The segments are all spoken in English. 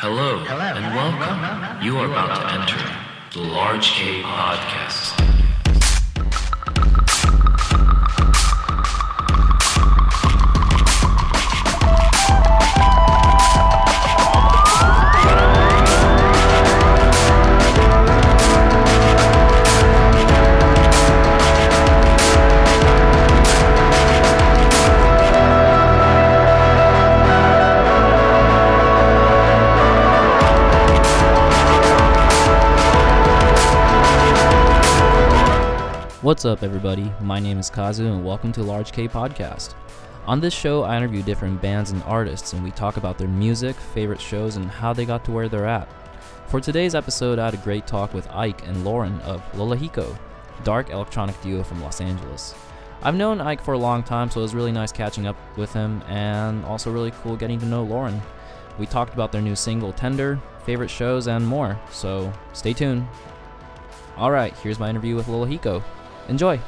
Hello, and welcome. You are about to enter the Large K Podcast. What's up, everybody? My name is Kazu, and welcome to Large K Podcast. On this show, I interview different bands and artists, and we talk about their music, favorite shows, and how they got to where they're at. For today's episode, I had a great talk with Ike and Lauren of Lolahiko, dark electronic duo from Los Angeles. I've known Ike for a long time, so it was really nice catching up with him, and also really cool getting to know Lauren. We talked about their new single, Tender, favorite shows, and more, so stay tuned. Alright, here's my interview with Lolahiko. Enjoy!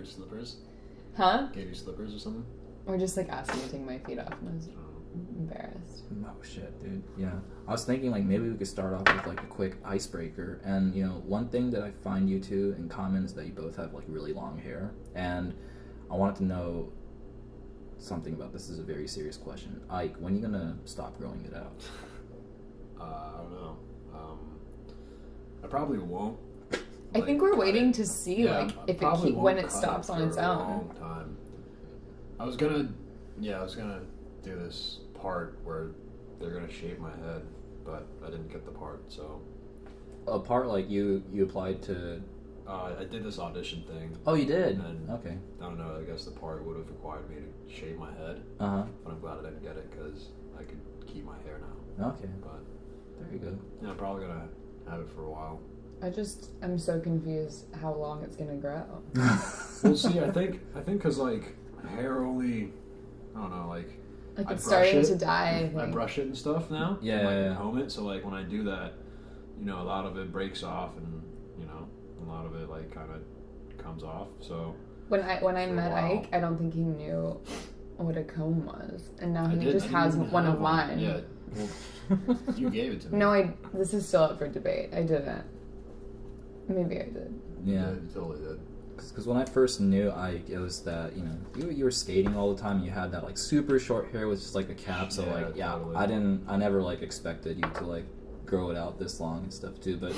Slippers? Huh? Gave you slippers or something? Or just like asked me to take my feet off and I was embarrassed. Oh shit, dude. Yeah. I was thinking like maybe we could start off with like a quick icebreaker. And you know, one thing that I find you two in common is that you both have like really long hair. And I wanted to know something about this. Is a very serious question. Ike, when are you gonna stop growing it out? I don't know. I probably won't. I think we're waiting to see if when it stops on its own. Long time. I was gonna do this part where they're gonna shave my head, but I didn't get the part. So a part like you applied to. I did this audition thing. Oh, you did? And okay. I don't know. I guess the part would have required me to shave my head. Uh-huh. But I'm glad I didn't get it because I could keep my hair now. Okay. But there you go. Yeah, I'm probably gonna have it for a while. I'm so confused how long it's gonna grow. Well, see, I think because like hair only, I don't know, like it's starting to die. I brush it and stuff now. Yeah. And comb it, so like when I do that, you know, a lot of it breaks off, and you know, a lot of it like kind of comes off. So when I met Ike, I don't think he knew what a comb was, and now he just has one of mine. Yeah. Well, you gave it to me. No, this is still up for debate. I didn't. Maybe I did. Yeah. You totally did. Because when I first knew Ike, it was that, you know, you were skating all the time. You had that, like, super short hair with just, like, a cap. So, totally. I never, like, expected you to, like, grow it out this long and stuff, too. But,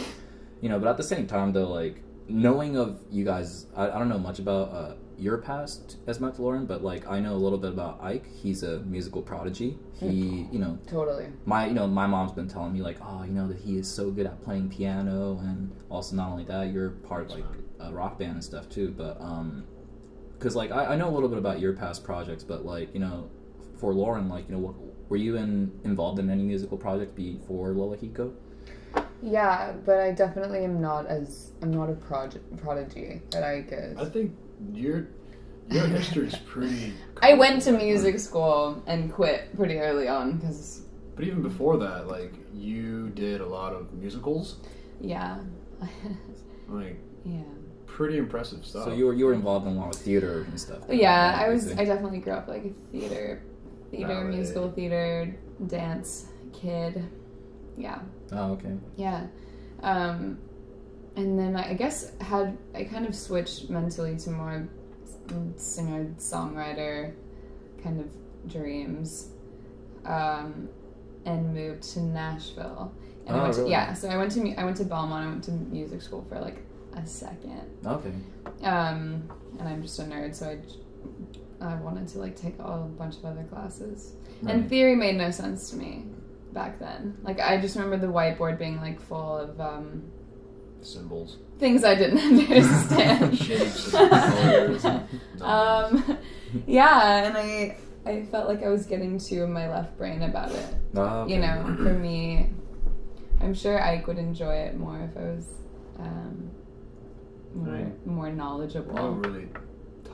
you know, but at the same time, though, like, knowing of you guys, I don't know much about your past as much, Lauren, but like I know a little bit about Ike. He's a musical prodigy. He, you know, totally. My mom's been telling me like, oh, you know, that he is so good at playing piano, and also not only that, you're part of like a rock band and stuff too. But because like I know a little bit about your past projects, but like, you know, for Lauren, like, you know, were you involved in any musical project before Lolahiko? Yeah, but I definitely I'm not a prodigy that I guess. I think your history's pretty. I went to music school and quit pretty early on because. But even before that, like, you did a lot of musicals. Yeah. Like. Yeah. Pretty impressive stuff. So you were involved in a lot of theater and stuff. Yeah, I definitely grew up like a theater, Ballet. musical theater, dance kid. Yeah. Oh, okay. Yeah. And then I guess I kind of switched mentally to more singer songwriter kind of dreams, and moved to Nashville. And really? Yeah. So I went to Belmont. I went to music school for like a second. Okay. And I'm just a nerd, so I wanted to like take a bunch of other classes. Right. And theory made no sense to me back then. Like I just remember the whiteboard being like full of symbols, things I didn't understand. Shapes and colors. Yeah, and I felt like I was getting too in my left brain about it. Oh, okay. You know, for me, I'm sure Ike would enjoy it more if I was more knowledgeable. We don't really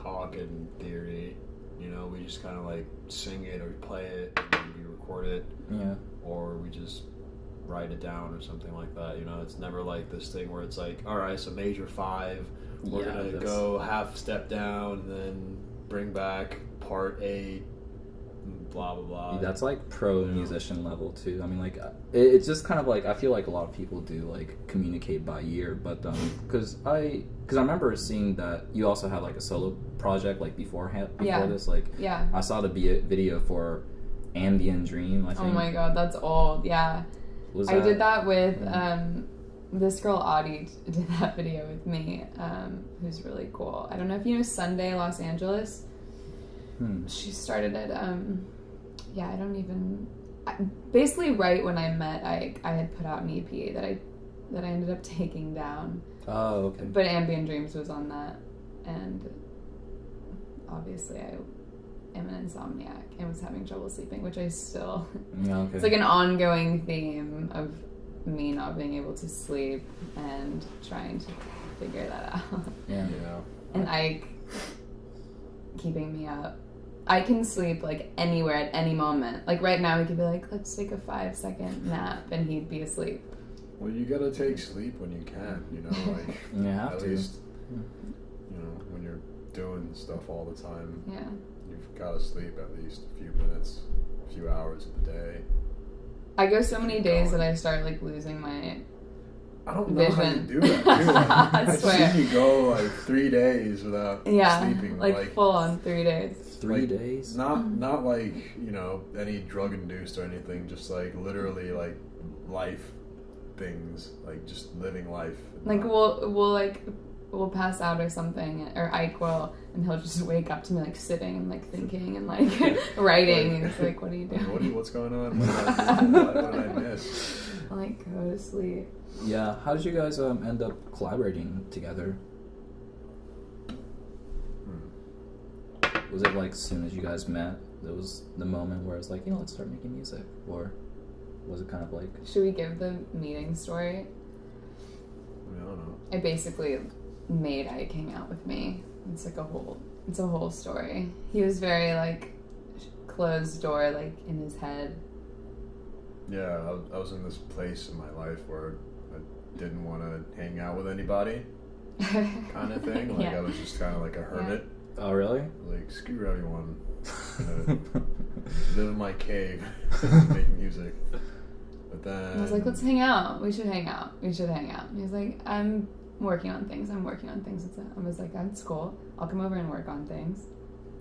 talk in theory, you know, we just kind of like sing it or play it and then we record it. Yeah. Or we just write it down or something like that, you know. It's never like this thing where it's like, all right, so major 5, we're gonna go half step down and then bring back part 8, blah blah blah. That's like pro musician level too. I mean, like it's just kind of like I feel like a lot of people do like communicate by ear, but because I remember seeing that you also had like a solo project like before this. Like I saw the video for Ambient Dream. I think. Oh my god, that's old. Yeah, I did that with this girl Audie did that video with me, who's really cool. I don't know if you know Sunday Los Angeles. She started it. I don't even. Basically, right when I met Ike, I had put out an EP that I ended up taking down. Oh, okay. But Ambient Dreams was on that, and obviously I am an insomniac and was having trouble sleeping, which I still. Yeah, okay. It's like an ongoing theme of me not being able to sleep and trying to figure that out. Yeah. And Ike keeping me up. I can sleep like anywhere at any moment. Like right now, he could be like, "Let's take a 5-second nap," and he'd be asleep. Well, you gotta take sleep when you can, you know, like you have at to. least, you know, when you're doing stuff all the time. Yeah. You've gotta sleep at least a few minutes, a few hours of the day. I go so many days that I start like losing my. I don't know vision. how you do that, too. Like, I swear. I've seen you go like 3 days without sleeping. Like full on 3 days. 3 days? Not like, you know, any drug induced or anything, just like literally like life things, like just living life. Like we'll pass out or something, or Ike will, and he'll just wake up to me like sitting and like thinking and like writing, and it's like, what are you doing? What's going on? What did I miss? I'll like go to sleep. Yeah, how did you guys end up collaborating together? Was it like as soon as you guys met, there was the moment where it's like, let's start making music? Or was it kind of like... Should we give the meeting story? I don't know. I basically made Ike hang out with me. It's like it's a whole story. He was very like closed door, like in his head. Yeah, I was in this place in my life where I didn't want to hang out with anybody, kind of thing. Like I was just kind of like a hermit. Yeah. Oh, really? Like, screw everyone. Live in my cave, make music. But then... I was like, let's hang out. We should hang out. And he was like, I'm working on things. I was like, that's cool. I'll come over and work on things.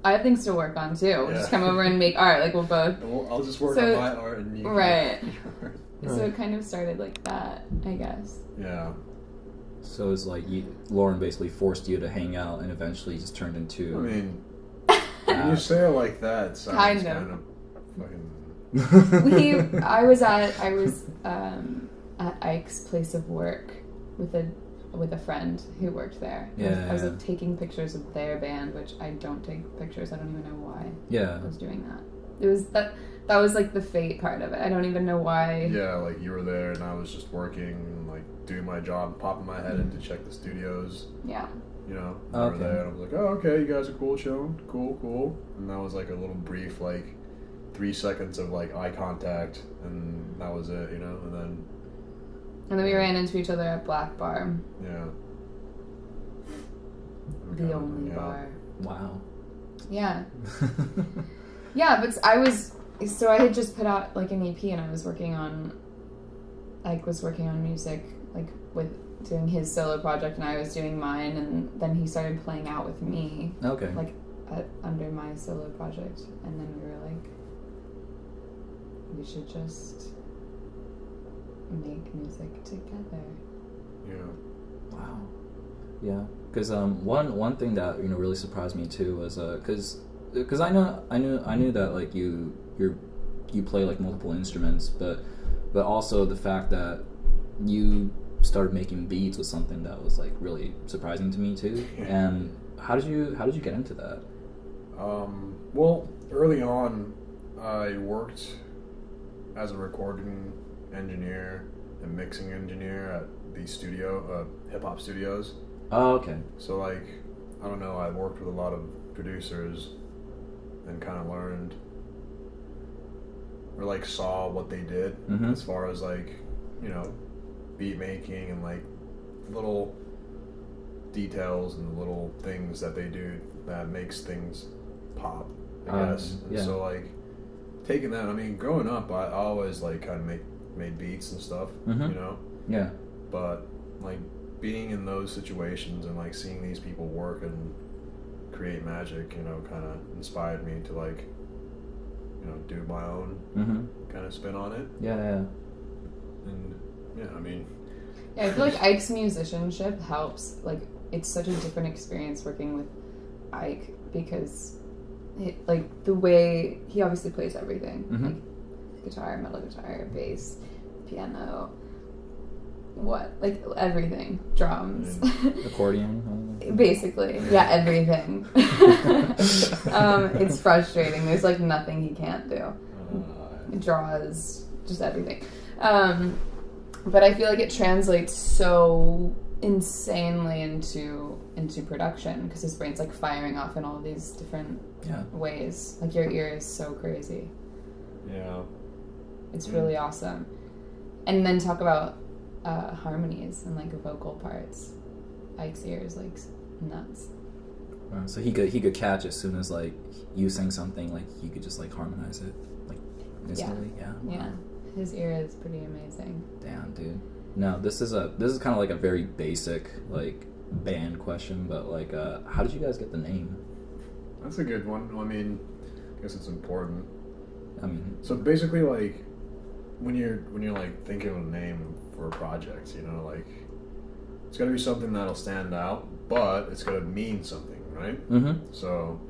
I have things to work on, too. We'll just come over and make art. Like, we'll both... I'll just work on my art and you... Right. So it kind of started like that, I guess. Yeah. So it's like Lauren basically forced you to hang out and eventually just turned into... I mean, when you say it like that, it sounds kind of fucking... I was at Ike's place of work with a friend who worked there. Yeah. I was like taking pictures of their band, which I don't take pictures. I don't even know why. Yeah. I was doing that. It was that that was like the fate part of it. I don't even know why. Yeah, like you were there and I was just working, like doing my job, popping my head in to check the studios. Yeah. You know, we were there and I was like, oh, okay, you guys are cool, chilling, cool. And that was like a little brief, like 3 seconds of like eye contact, and that was it, you know, and then we ran into each other at Black Bar. Yeah. The only bar. Wow. Yeah. Yeah, but I had just put out like an EP, and I was working on music, like with doing his solo project, and I was doing mine, and then he started playing out with me. Okay. Like under my solo project, and then we were like, we should just make music together. Yeah. Wow. Yeah. Because one thing that really surprised me too was because I knew that like you play like multiple instruments, but also the fact that you started making beats was something that was like really surprising to me too. And how did you get into that? Well, early on, I worked as a recording engineer and mixing engineer at the studio, hip hop studios. Oh, okay. So like, I don't know, I worked with a lot of producers and kind of learned or like saw what they did as far as like, beat making and like little details and little things that they do that makes things pop, I guess. And so like taking that, I mean, growing up, I always like kind of made beats and stuff, Yeah. But like being in those situations and like seeing these people work and create magic, kind of inspired me to like, do my own kind of spin on it. Yeah. And yeah, I mean. Yeah, I feel like Ike's musicianship helps. Like, it's such a different experience working with Ike because, the way he obviously plays everything, like guitar, metal guitar, bass, piano. Everything. Drums. Accordion? Basically. Yeah, everything. It's frustrating. There's, nothing he can't do. Draws, just everything. But I feel like it translates so insanely into production because his brain's, firing off in all these different ways. Like, your ear is so crazy. Yeah. It's really awesome. And then talk about harmonies and vocal parts. Ike's ear is nuts. So he could catch as soon as you sing something, he could just harmonize it instantly. Yeah. His ear is pretty amazing. Damn, dude. No, this is kind of a very basic band question, but how did you guys get the name? That's a good one. I mean, I guess it's important. I mean, so basically when you're thinking of a name for a project, it's got to be something that'll stand out, but it's got to mean something, right? So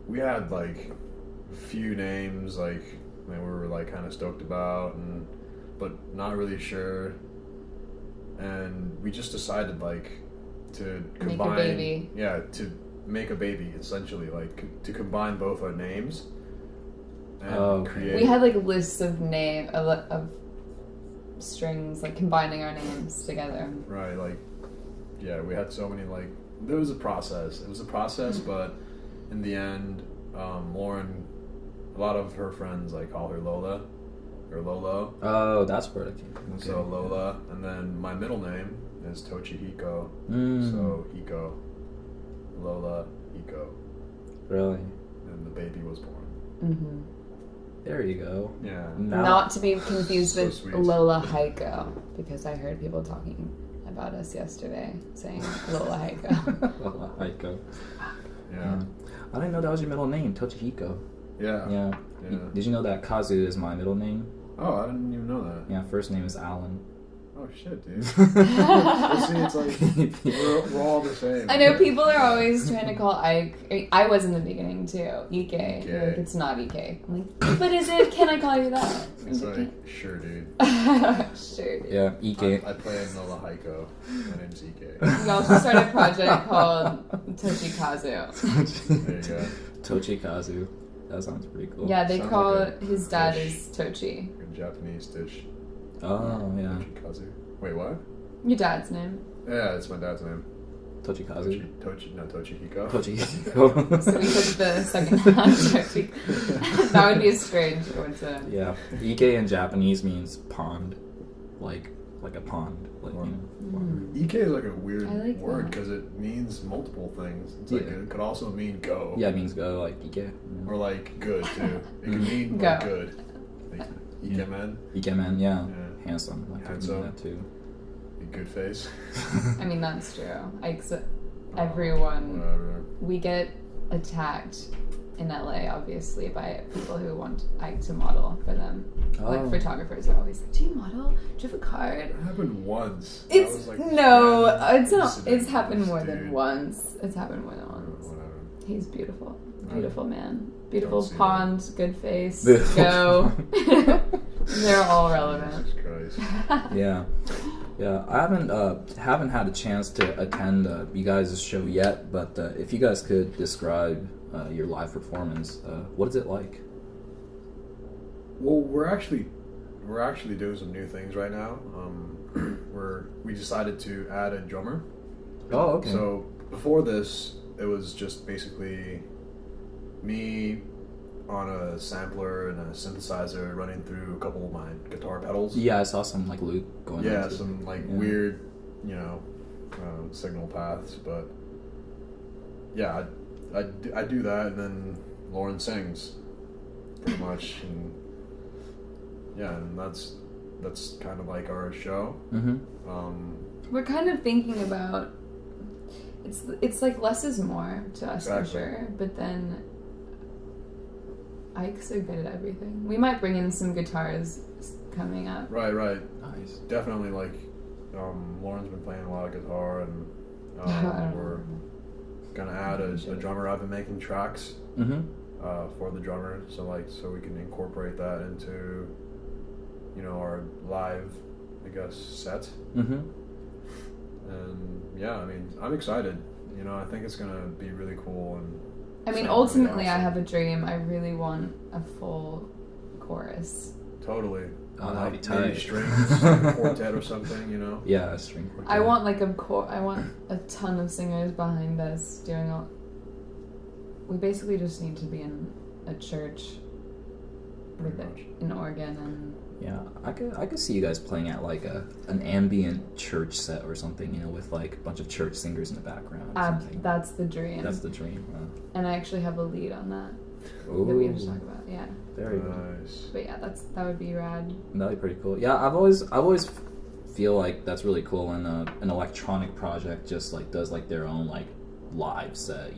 we had a few names we were kind of stoked about, but not really sure, and we just decided to combine, make a baby. Yeah, to make a baby essentially, to combine both our names. And create. We had lists of of strings, combining our names together. Right, yeah, we had so many there was a process. It was a process, but in the end, Lauren, a lot of her friends call her Lola or Lolo. Oh, that's where it came from. Okay. So Lola, and then my middle name is Tochihiko. So Hiko, Lola, Hiko. Really? And the baby was born. Mm-hmm. There you go. Yeah. Not to be confused So with sweet. Lolahiko, because I heard people talking about us yesterday saying Lolahiko. Lolahiko. Yeah. I didn't know that was your middle name, Tochihiko. Yeah. Did you know that Kazu is my middle name? Oh, I didn't even know that. Yeah, first name is Alan. Oh shit, dude. See, it's we're all the same. I know people are always trying to call Ike. I was in the beginning too. Ike. It's not Ike. I'm like, but is it? Can I call you that? It's sure, dude. Sure, dude. Yeah, Ike. I play in Lolahiko. My name's Ike. We also started a project called TakeBreakKazu. There you go. TakeBreakKazu. That sounds pretty cool. Yeah, they Sounds call like his dad dish. is Tochi. A Japanese dish. Oh, yeah. TakeBreakKazu. Wait, what? Your dad's name. Yeah, it's my dad's name. Tochikazu? Tochihiko. Tochihiko. So we took the second half Tochi. That would be a strange coincidence. Yeah. Ike in Japanese means pond. Like a pond. Like, you know. Ike is like a weird like word that. because it means multiple things. It's like it could also mean go. Yeah, it means go, like Ike. Yeah. Or like good too. It can mean Go. like good. Like, Yeah. man. Ikemen, yeah. Yeah. Handsome. Like Handsome. that too. Good face. I mean, that's true. Everyone, Whatever. we get attacked in LA, obviously, by people who want Ike to model for them. Like, Oh. photographers are always like, do you model? Do you have a card? It happened once. That It's, was, like, no, random it's not. incident It's happened with more this than dude. once. It's happened more than once. Whatever. He's beautiful. I Beautiful man. Beautiful see pond, good face, Beautiful go. They're all relevant. Jesus Christ. Yeah. Yeah, I haven't had a chance to attend you guys' show yet, but if you guys could describe your live performance, what is it like? Well, we're actually doing some new things right now. We decided to add a drummer. Oh, okay. So before this, it was just basically me on a sampler and a synthesizer running through a couple of my guitar pedals. Yeah, I saw some like loop going on. Yeah, too. some like Yeah. weird, signal paths. But yeah, I do that, and then Lauren sings, pretty much, and yeah, and that's kind of like our show. Mm-hmm. We're kind of thinking about it's like less is more to us Exactly. for sure, but then Ike's so good at everything. We might bring in some guitars coming up. Right. Nice. Definitely, like, Lauren's been playing a lot of guitar, and we're gonna add a drummer. I've been making tracks Mm-hmm. for the drummer, so we can incorporate that into, our live, I guess, set. Mm-hmm. And yeah, I mean, I'm excited. I think it's gonna be really cool. And I mean, sound ultimately, really I awesome. have a dream. I really want a full chorus. Totally. Oh, that'd be Maybe tight. strings, like a quartet or something. Yeah, a string quartet. I want I want a ton of singers behind us doing all. We basically just need to be in a church with Pretty much. an organ and. Yeah, I could see you guys playing at like an ambient church set or something, with like a bunch of church singers in the background. Or something. That's the dream. That's the dream. And I actually have a lead on that that we have to talk about. Yeah, Very good. Nice. but yeah, that would be rad. That'd be pretty cool. Yeah, I've always feel like that's really cool when an electronic project just like does like their own like live set.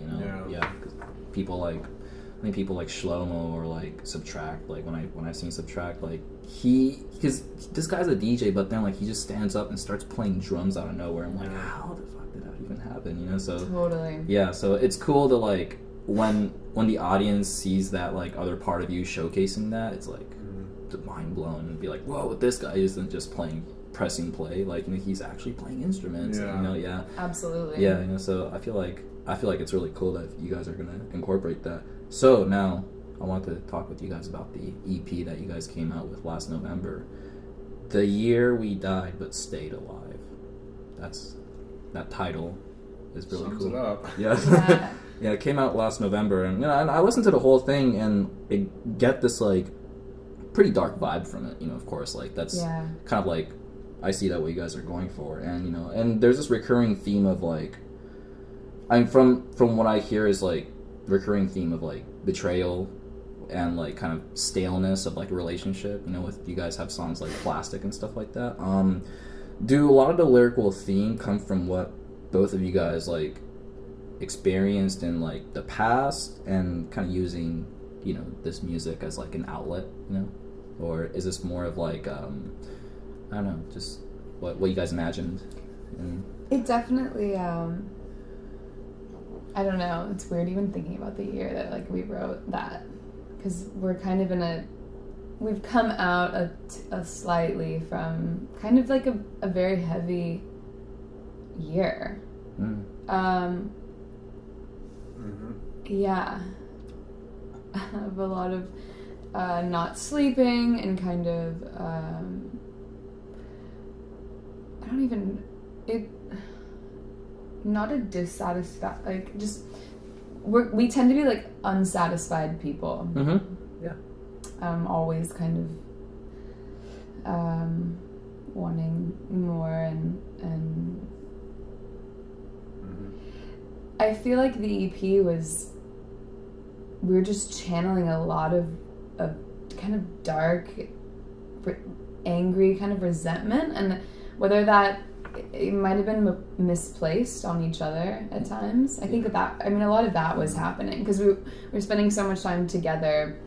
Yeah. 'Cause people like. I think people like Shlomo or like Subtract. Like when I've seen Subtract, like because this guy's a DJ, but then like he just stands up and starts playing drums out of nowhere. I'm like, how the fuck did that even happen? So Totally. yeah, so it's cool to like when the audience sees that like other part of you showcasing that, it's like mind blown and be like, whoa, this guy isn't just pressing play, like he's actually playing instruments. Yeah. Yeah, Absolutely. yeah. So I feel like it's really cool that you guys are gonna incorporate that. So now I want to talk with you guys about the EP that you guys came out with last November. The Year We Died But Stayed Alive. That title is really Sums cool. it up. Yeah. Yeah, it came out last November, and and I listened to the whole thing, and it get this like pretty dark vibe from it. Of course, like that's kind of like I see that what you guys are going for, and and there's this recurring theme of like from what I hear is like recurring theme of like betrayal and like kind of staleness of like a relationship. With you guys have songs like Plastic and stuff like that. Do a lot of the lyrical theme come from what both of you guys like experienced in like the past and kind of using this music as like an outlet, or is this more of like I don't know, just what you guys imagined? It definitely I don't know, it's weird even thinking about the year that like we wrote that, because we're kind of we've come out a slightly from kind of like a very heavy year. Mm-hmm. Yeah. of a lot of not sleeping and kind of not a dissatisfied, like, just we tend to be like unsatisfied people. Yeah. Always kind of wanting more and I feel like the EP was, we were just channeling a lot of kind of dark, angry kind of resentment, and whether that it might have been misplaced on each other at times. I think that a lot of that was happening because we were spending so much time together,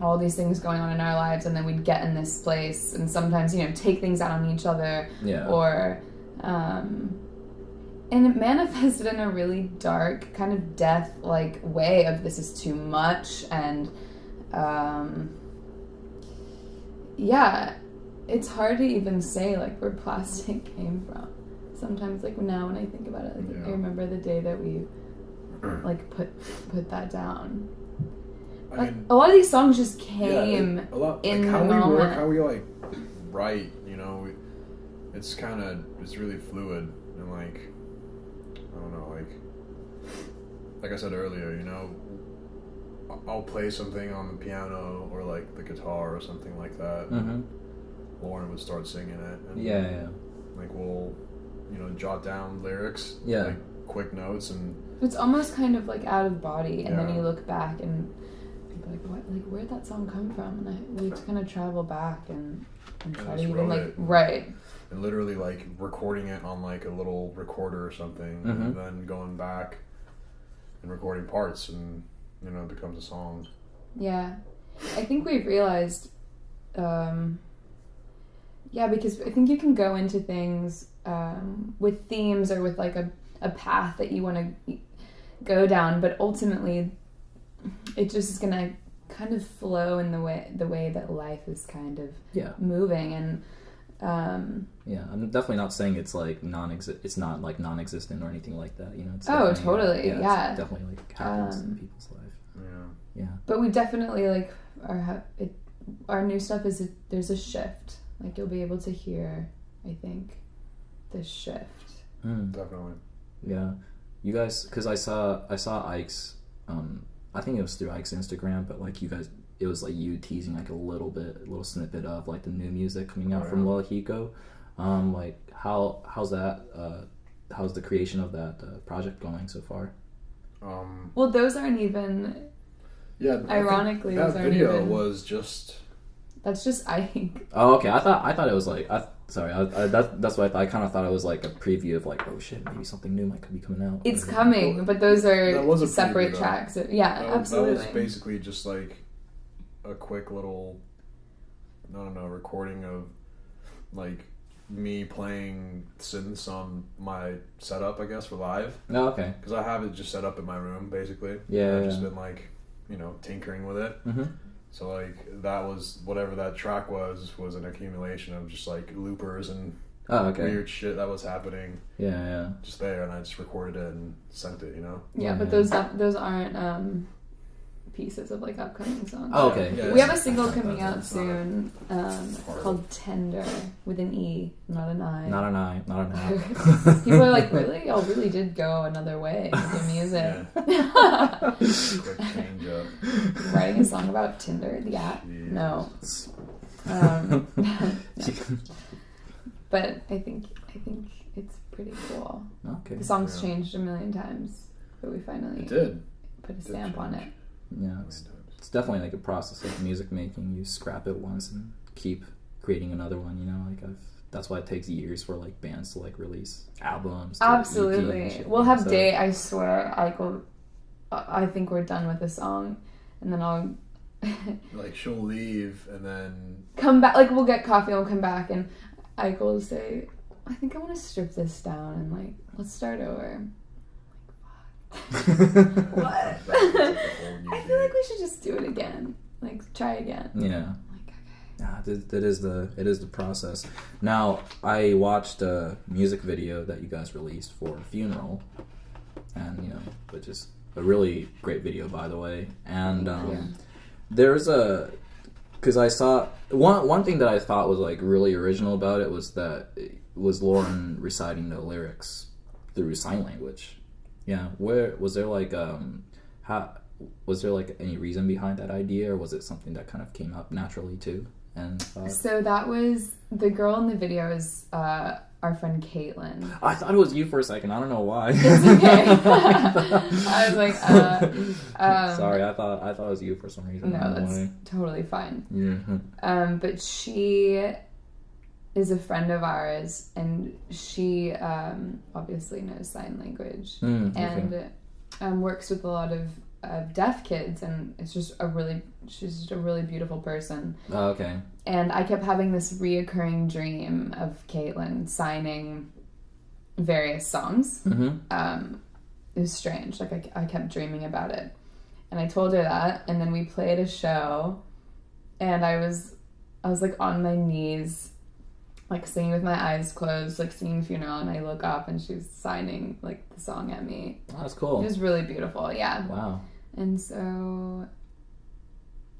all these things going on in our lives, and then we'd get in this place and sometimes, take things out on each other, or and it manifested in a really dark kind of death-like way of this is too much, and it's hard to even say like where plastic came from. Sometimes like now when I think about it, like I remember the day that we like put that down. Like, a lot of these songs just came a lot, in like, the how moment. we work, how we like write, it's really fluid, and like, I don't know, like I said earlier, I'll play something on the piano or like the guitar or something like that. Mm-hmm. Lauren would start singing it. And yeah. Like we'll, jot down lyrics, like quick notes, and it's almost kind of like out of body, and then you look back and be like, what? Like, where'd that song come from? And we kind of travel back and try to even like and literally like recording it on like a little recorder or something, and then going back and recording parts, and it becomes a song. Yeah, I think we've realized, because I think you can go into things with themes or with like a path that you want to go down, but ultimately it just is gonna kind of flow in the way that life is kind of moving. And I'm definitely not saying it's like it's not like non-existent or anything like that, it's totally it's definitely like happens in people's life. But we definitely like our new stuff is there's a shift, like you'll be able to hear, I think, the shift. Definitely. You guys, because I saw Ike's, I think it was through Ike's Instagram, but like you guys, it was like you teasing like a little snippet of like the new music coming out from Lolahiko. Like how's the creation of that project going so far? Well, those aren't even. Yeah. Ironically, that video was just. That's just Ike. Oh, okay. I thought it was like that's what I thought. I kind of thought it was like a preview of like, oh shit, maybe something new might be coming out. It's coming, but those are separate preview, tracks. Absolutely. That was basically just like a quick little, I don't know, recording of like me playing synths on my setup, I guess, for live. Oh, okay. Because I have it just set up in my room, basically. Yeah. I've just been like, tinkering with it. Mm-hmm. So like that was whatever that track was an accumulation of just like loopers and weird shit that was happening. Yeah. Just there, and I just recorded it and sent it. But those aren't pieces of like upcoming songs. Oh, okay. Yeah, we have a single coming out soon called Tender, with an E, not an I. Not an I. People are like, really? Y'all really did go another way with your music. Quick change up. Writing a song about Tinder, the app? Jeez. No. But I think it's pretty cool. Okay. The song's changed a million times, but we finally put a stamp on it. Yeah, it's definitely like a process of music making. You scrap it once and keep creating another one. That's why it takes years for like bands to like release albums. Absolutely, we'll have day. I swear, I think we're done with the song, and then I'll like she'll leave and then come back. Like we'll get coffee and we'll come back, and Ike will say, "I think I want to strip this down and like let's start over." What? I feel like we should just do it again. Like try again. Yeah. Like, okay. It is the process. Now I watched a music video that you guys released for Funeral, and but just a really great video, by the way. And there's a, because I saw one thing that I thought was like really original about it was that it was Lauren reciting the lyrics through sign language. Yeah, where was there like was there like any reason behind that idea, or was it something that kind of came up naturally too? And so that was the girl in the video is our friend Caitlin. I thought it was you for a second. I don't know why. It's okay. I was like, sorry. I thought it was you for some reason. No, that's totally fine. Yeah. But she is a friend of ours, and she obviously knows sign language and works with a lot of deaf kids, and she's just a really beautiful person. Oh, okay. And I kept having this reoccurring dream of Caitlin signing various songs. It was strange. Like I kept dreaming about it, and I told her that, and then we played a show, and I was like on my knees, like singing with my eyes closed, like singing Funeral, and I look up and she's signing like the song at me. Oh, that's cool. It was really beautiful. Yeah. Wow. And so,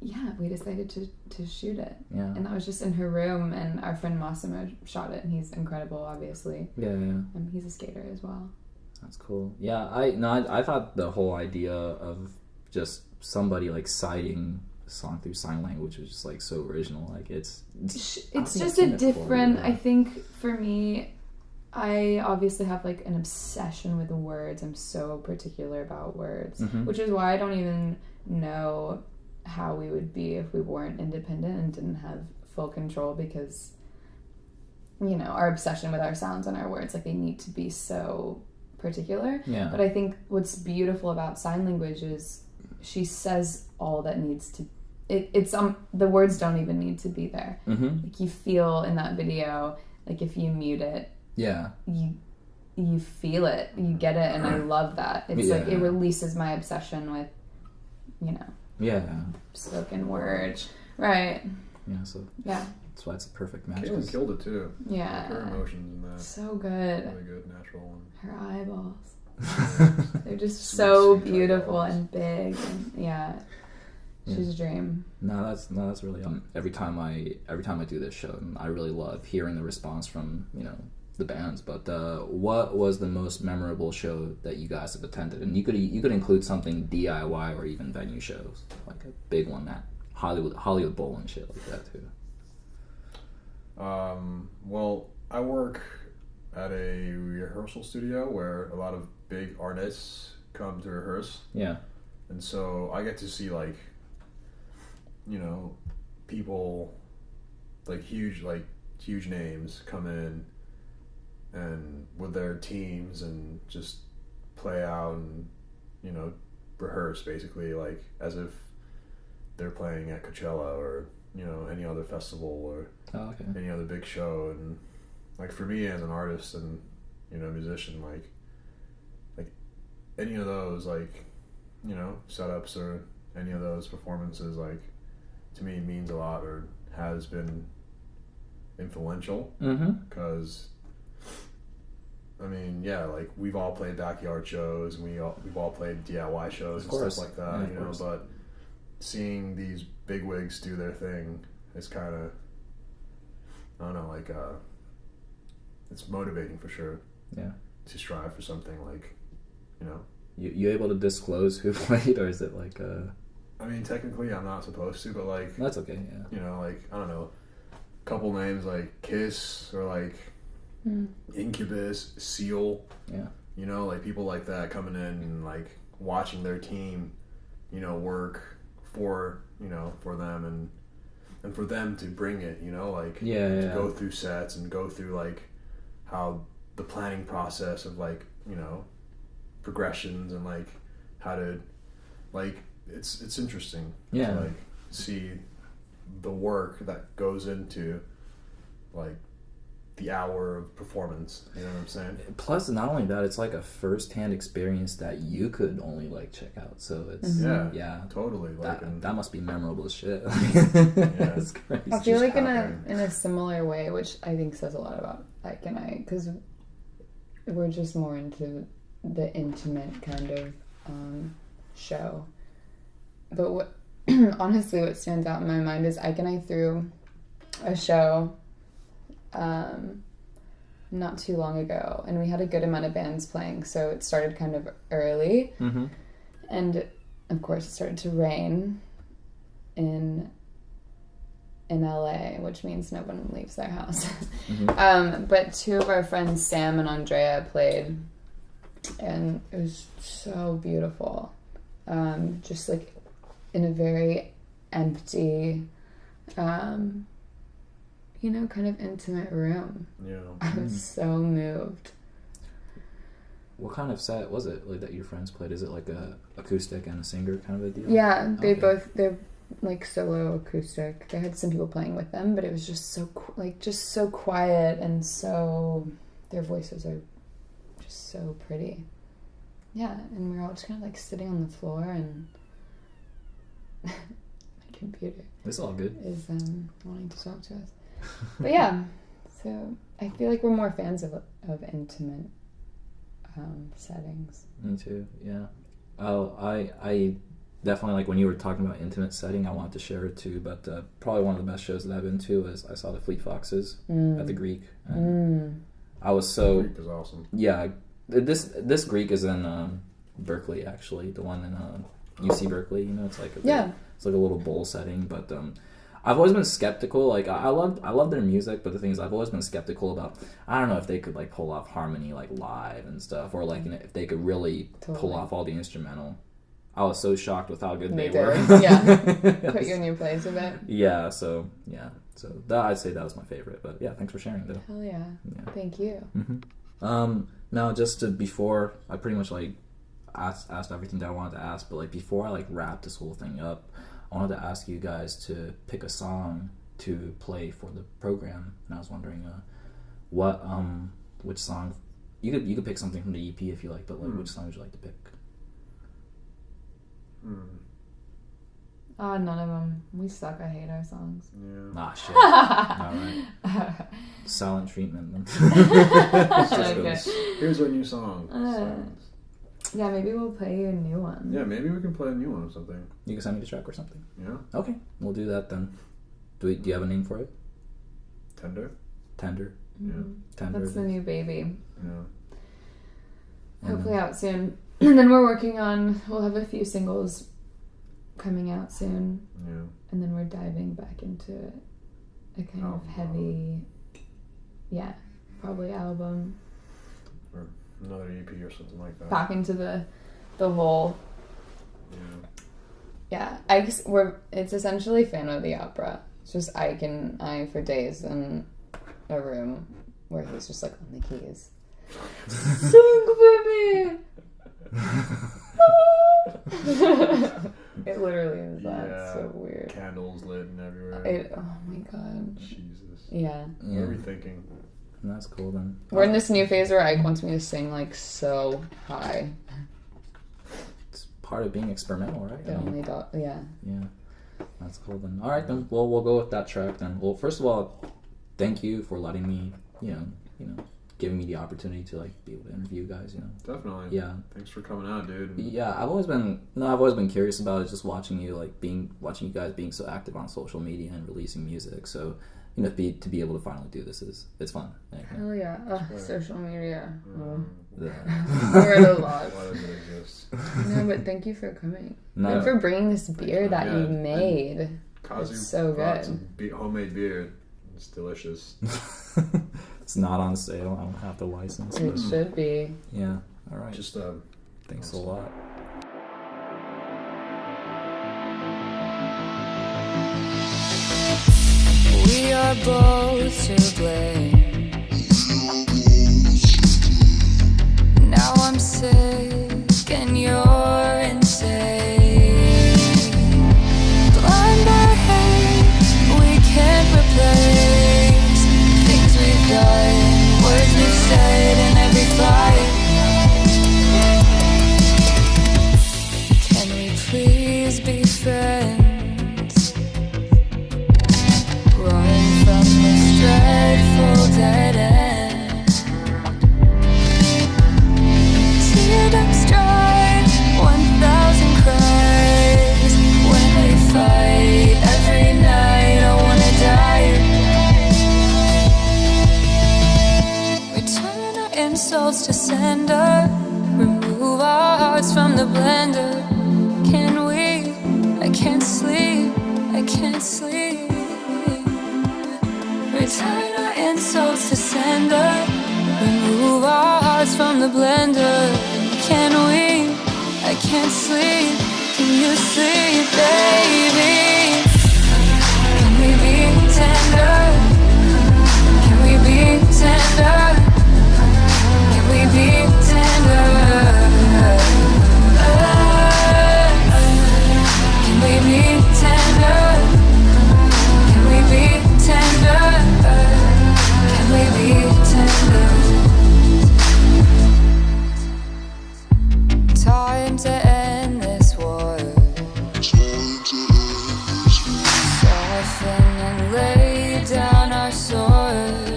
yeah, we decided to shoot it. Yeah. And that was just in her room, and our friend Massimo shot it, and he's incredible, obviously. Yeah. He's a skater as well. That's cool. Yeah, I thought the whole idea of just somebody like citing a song through sign language was just like so original. Like it's just a different. I think for me, I obviously have like an obsession with words. I'm so particular about words, which is why I don't even know how we would be if we weren't independent and didn't have full control, because, you know, our obsession with our sounds and our words, like they need to be so particular. Yeah. But I think what's beautiful about sign language is she says all that needs to. It's the words don't even need to be there. Like you feel in that video, like if you mute it. Yeah. You feel it, you get it, and I love that. It's like it releases my obsession with, you know, spoken word, right? Yeah, so that's why it's a perfect match. Caitlin killed it too. Yeah, like her emotions in that. So good. Really good, natural one. Her eyeballs, they're just so beautiful and big, and she's a dream. No, that's really every time I do this show, and I really love hearing the response from, you know, the bands. But what was the most memorable show that you guys have attended? And you could include something DIY or even venue shows, like a big one, that Hollywood Bowl and shit like that too. Well, I work at a rehearsal studio where a lot of big artists come to rehearse. Yeah. And so I get to see, like, you know, people like huge names come in and with their teams and just play out and, you know, rehearse basically, like as if they're playing at Coachella or, you know, any other festival or any other big show. And like for me as an artist and, you know, musician, like any of those, like, you know, setups or any of those performances, like, to me means a lot or has been influential, because I mean, like we've all played backyard shows and we've all played DIY shows and stuff like that, you know, but seeing these bigwigs do their thing is kind of, I don't know, like it's motivating for sure. Yeah, to strive for something, like, you know. You able to disclose who played, or is it like I mean, technically I'm not supposed to, but like... That's okay, yeah. You know, like, I don't know, a couple names like Kiss or like Incubus, Seal. Yeah. You know, like people like that coming in and like watching their team, you know, work for, you know, for them and for them to bring it, you know, like to go through sets and go through like how the planning process of like, you know, progressions and like how to like... It's interesting to like see the work that goes into like the hour of performance, you know what I'm saying? Plus, not only that, it's like a first-hand experience that you could only like check out, so it's totally like that must be memorable as shit. It's crazy. I feel like in a similar way, which I think says a lot about Ike and I, because we're just more into the intimate kind of show. But what honestly, what stands out in my mind is Ike and I threw a show not too long ago, and we had a good amount of bands playing, so it started kind of early. And of course it started to rain in LA, which means no one leaves their house. But two of our friends, Sam and Andrea, played, and it was so beautiful. Just like in a very empty, kind of intimate room. Yeah. I was so moved. What kind of set was it, like, that your friends played? Is it like a acoustic and a singer kind of a deal? Yeah, they're like solo acoustic. They had some people playing with them, but it was just so so quiet, and so their voices are just so pretty. Yeah, and we were all just kind of like sitting on the floor, and my computer it's all good is wanting to talk to us. But yeah, so I feel like we're more fans of intimate settings. Me too. Yeah. I definitely, like, when you were talking about intimate setting, I wanted to share it too, but probably one of the best shows that I've been to is I saw the Fleet Foxes at the Greek, and I was so... The Greek is awesome. Yeah, this Greek is in Berkeley, actually, the one in UC Berkeley. It's like it's like a little bowl setting, but I've always been skeptical. Like, I love their music, but the thing is, I've always been skeptical about, I don't know if they could like pull off harmony like live and stuff, or like if they could really pull off all the instrumental. I was so shocked with how good they were. Yeah, put you in your place a bit. Yeah, so I'd say that was my favorite. But yeah, thanks for sharing though. Hell yeah. Thank you. Now, before I pretty much like asked everything that I wanted to ask, but like before I like wrap this whole thing up, I wanted to ask you guys to pick a song to play for the program, and I was wondering which song you could pick something from the EP if you like, but like which song would you like to pick? None of them. We suck. I hate our songs. Yeah. Shit. All right. Silent treatment then. Okay. Here's our new song. Yeah, maybe we'll play you a new one. Yeah, maybe we can play a new one or something. You can send me the track or something. Yeah. Okay, we'll do that then. Do you have a name for it? Tender. Mm-hmm. Yeah. Tender. That's the new baby. Yeah. Hopefully out soon. And then we'll have a few singles coming out soon. Yeah. And then we're diving back into a kind of heavy, probably album. Or another EP or something like that. Back into the whole. Yeah. Yeah. It's essentially Phantom of the Opera. It's just Ike and I for days in a room where he's just like on the keys. Sing for me! It literally is that. It's so weird. Candles lit and everywhere. Oh my god. Jesus. Yeah. What are we thinking? That's cool then. We're in this new phase where Ike wants me to sing like so high. It's part of being experimental, right? The only yeah. Yeah. That's cool then. All right then. Well, we'll go with that track then. Well, first of all, thank you for letting me, giving me the opportunity to like be able to interview you guys, Definitely. Yeah. Thanks for coming out, dude. Yeah, I've always been curious about it, just watching you guys being so active on social media and releasing music. So, to be able to finally do this it's fun. Hell yeah. Social media. Yeah. We're at a lot. Why does it exist? No, but thank you for coming. No. And for bringing this beer that you made. Kazu it's so good. Some homemade beer. It's delicious. It's not on sale. I don't have the license. It should be. Yeah. All right. Just thanks a lot. We are both to blame. Now I'm sick and you're insane. Blind our hate, we can't replace things we've done, words we've said in every fight. Can we please be friends? Run from this dreadful insults to sender. Remove our hearts from the blender. Can we? I can't sleep, I can't sleep. Return our insults to sender. Remove our hearts from the blender. Can we? I can't sleep. Can you sleep, baby? Can we be tender? Can we be tender? Can we be tender? Can we be tender? Can we be tender? Can we be tender? Time to end this war. Soften and lay down our swords.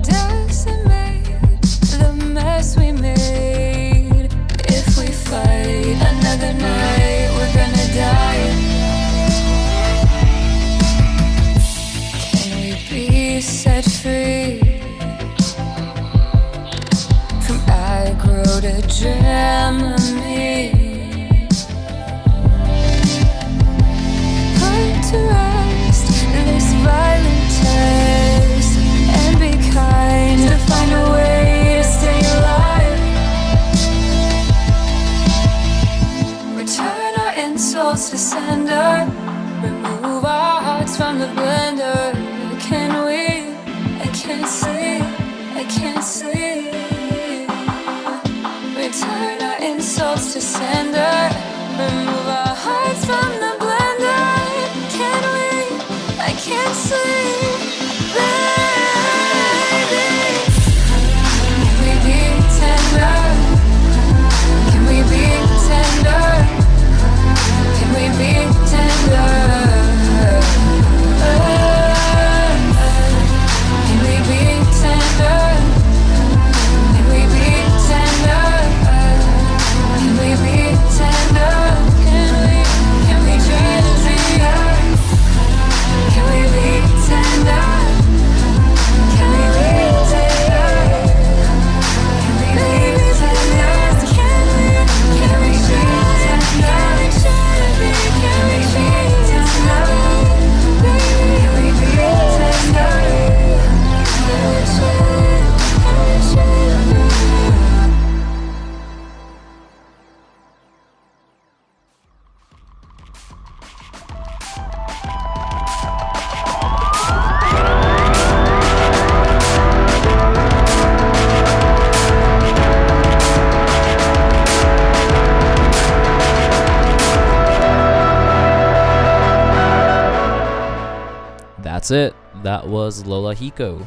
Decimate the mess we made. If we fight another night, we're gonna die. Can we be set free from aggro to Dramamine? Put to rest this violent test and be kind to find a way to stay alive. Return our insults to sender. Remove our hearts from the blender. Can we? I can't sleep, I can't sleep. Return our insults to sender. Remove our hearts from the blender. Can we? I can't sleep, baby. Can we be tender? Can we be tender? Can we be tender? Can we be tender? Can we be tender? Can we be tender? Can we be tender? Can we be tender? Can we be tender? Can we be tender? Can we be tender? Can we be tender? Can we be tender? That's it. That was Lolahiko.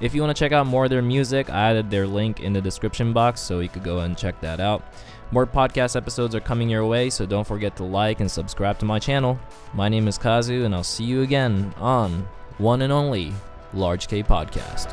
If you want to check out more of their music, I added their link in the description box so you could go and check that out. More podcast episodes are coming your way, so don't forget to like and subscribe to my channel. My name is Kazu, and I'll see you again on one and only Large K Podcast.